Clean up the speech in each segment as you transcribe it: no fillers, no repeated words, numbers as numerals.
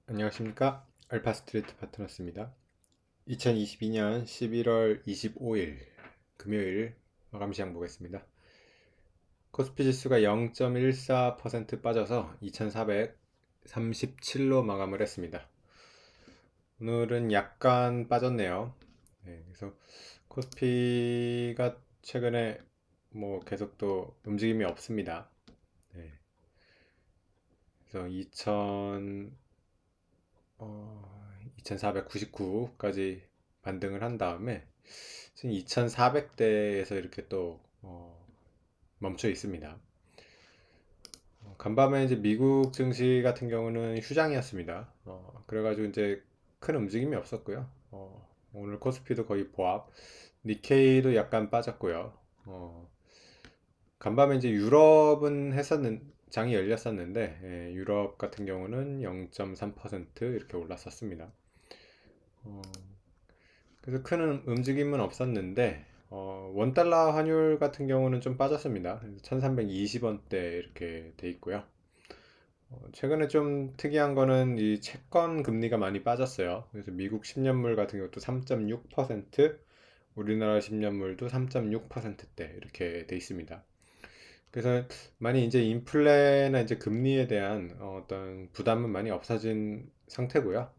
안녕하십니까. 알파스트리트 파트너스입니다. 2022년 11월 25일 금요일 마감 시장 보겠습니다. 코스피 지수가 0.14% 빠져서 2437로 마감을 했습니다. 오늘은 약간 빠졌네요. 네, 그래서 코스피가 최근에 뭐 계속 또 움직임이 없습니다. 네, 그래서 2499까지 반등을 한 다음에 지금 2400대에서 이렇게 또 멈춰 있습니다. 간밤에 이제 미국 증시 같은 경우는 휴장이었습니다. 그래가지고 이제 큰 움직임이 없었고요. 오늘 코스피도 거의 보합, 니케이도 약간 빠졌고요. 간밤에 이제 유럽은 장이 열렸었는데, 유럽 같은 경우는 0.3% 이렇게 올랐었습니다. 어, 그래서 큰 움직임은 없었는데 원달러 환율 같은 경우는 좀 빠졌습니다. 1320원대 이렇게 돼 있고요. 최근에 좀 특이한 거는 이 채권 금리가 많이 빠졌어요. 그래서 미국 10년물 같은 경우도 3.6%, 우리나라 10년물도 3.6%대 이렇게 돼 있습니다. 그래서 많이 이제 인플레나 이제 금리에 대한 어떤 부담은 많이 없어진 상태고요.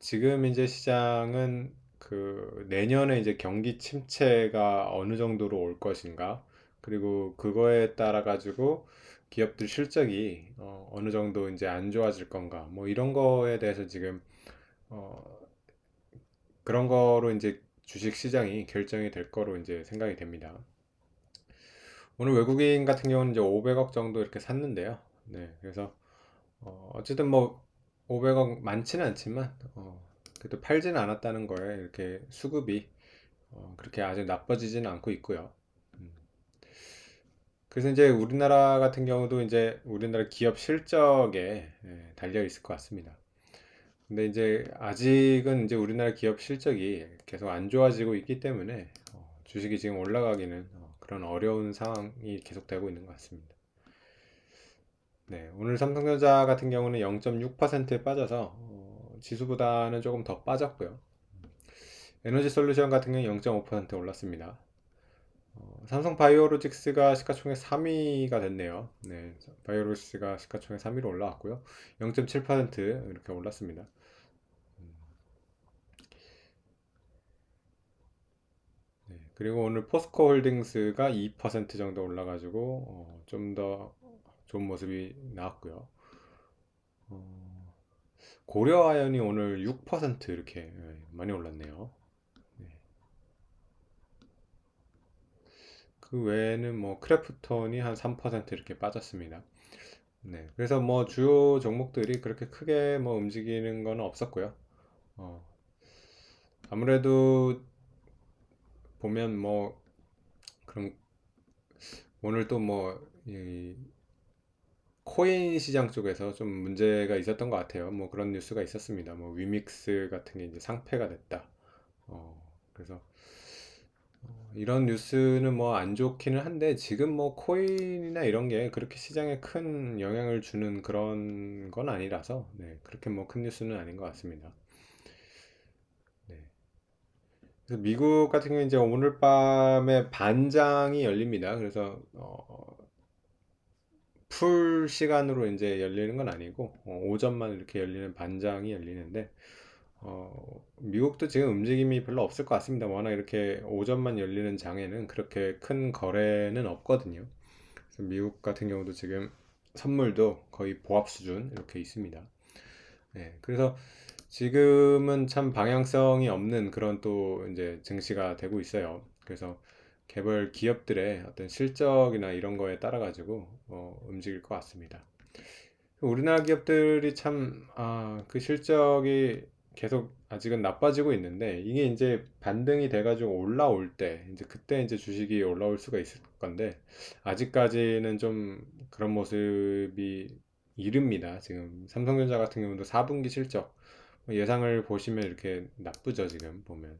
지금 이제 시장은 그 내년에 이제 경기 침체가 어느 정도로 올 것인가, 그리고 그거에 따라 가지고 기업들 실적이 느 정도 이제 안 좋아질 건가, 뭐 이런 거에 대해서 지금 어, 그런 거로 이제 주식 시장이 결정이 될 거로 이제 생각이 됩니다. 오늘 외국인 같은 경우는 이제 500억 정도 이렇게 샀는데요. 네, 그래서 어쨌든 뭐 500억 많지는 않지만 그래도 팔지는 않았다는 거에 이렇게 수급이 그렇게 아주 나빠지지는 않고 있고요. 음. 그래서 이제 우리나라 같은 경우도 이제 우리나라 기업 실적에 달려 있을 것 같습니다. 근데 이제 아직은 이제 우리나라 기업 실적이 계속 안 좋아지고 있기 때문에 주식이 지금 올라가기는 그런 어려운 상황이 계속되고 있는 것 같습니다. 네, 오늘 삼성전자 같은 경우는 0.6% 빠져서 지수보다는 조금 더 빠졌고요. 에너지 솔루션 같은 경우는 0.5% 올랐습니다. 삼성 바이오로직스가 시가총액 3위가 됐네요. 네, 바이오로직스가 시가총액 3위로 올라왔고요. 0.7% 이렇게 올랐습니다. 네, 그리고 오늘 포스코 홀딩스가 2% 정도 올라가지고 좀 더 좋은 모습이 나왔고요. 어, 고려아연이 오늘 6% 이렇게 많이 올랐네요. 네. 그 외에는 뭐 크래프톤이 한 3% 이렇게 빠졌습니다. 네, 그래서 뭐 주요 종목들이 그렇게 크게 뭐 움직이는 건 없었고요. 어, 아무래도 보면 뭐 그런 오늘 또 뭐 이 코인 시장 쪽에서 좀 문제가 있었던 것 같아요. 뭐 그런 뉴스가 있었습니다. 뭐 위믹스 같은 게 이제 상폐가 됐다. 그래서 이런 뉴스는 뭐 안 좋기는 한데 지금 뭐 코인이나 이런 게 그렇게 시장에 큰 영향을 주는 그런 건 아니라서 그렇게 뭐 큰 뉴스는 아닌 것 같습니다. 네. 그래서 미국 같은 경우는 이제 오늘 밤에 반장이 열립니다. 그래서 풀 시간으로 이제 열리는 건 아니고 오전만 이렇게 열리는 반장이 열리는데 미국도 지금 움직임이 별로 없을 것 같습니다. 워낙 이렇게 오전만 열리는 장에는 그렇게 큰 거래는 없거든요. 그래서 미국 같은 경우도 지금 선물도 거의 보합 수준 이렇게 있습니다. 네, 그래서 지금은 참 방향성이 없는 그런 또 이제 증시가 되고 있어요. 그래서 개별 기업들의 어떤 실적이나 이런 거에 따라 가지고 움직일 것 같습니다. 우리나라 기업들이 참, 그 실적이 계속 아직은 나빠지고 있는데, 이게 이제 반등이 돼가지고 올라올 때, 이제 그때 이제 주식이 올라올 수가 있을 건데, 아직까지는 좀 그런 모습이 이릅니다. 지금 삼성전자 같은 경우도 4분기 실적, 예상을 보시면 이렇게 나쁘죠, 지금 보면.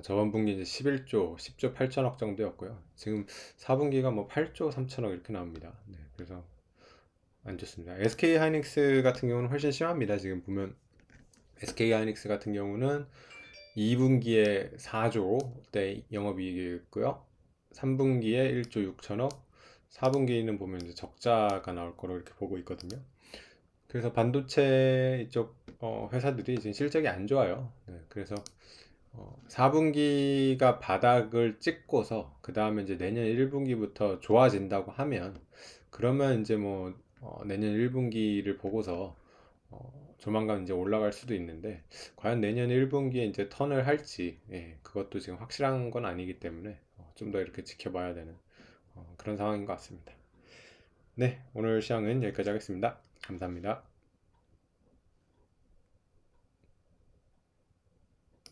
저번 분기 이제 11조, 10조 8천억 정도였고요. 지금 4분기가 뭐 8조 3천억 이렇게 나옵니다. 네, 그래서 안 좋습니다. SK 하이닉스 같은 경우는 훨씬 심합니다. 지금 보면 SK 하이닉스 같은 경우는 2분기에 4조대 영업이익이었고요. 3분기에 1조 6천억, 4분기는 보면 이제 적자가 나올 거로 이렇게 보고 있거든요. 그래서 반도체 이쪽 회사들이 지금 실적이 안 좋아요. 네, 그래서 4분기가 바닥을 찍고서 그 다음에 이제 내년 1분기부터 좋아진다고 하면 그러면 이제 뭐 내년 1분기를 보고서 조만간 이제 올라갈 수도 있는데 과연 내년 1분기에 이제 턴을 할지 그것도 지금 확실한 건 아니기 때문에 좀 더 이렇게 지켜봐야 되는 그런 상황인 것 같습니다. 네, 오늘 시황은 여기까지 하겠습니다. 감사합니다.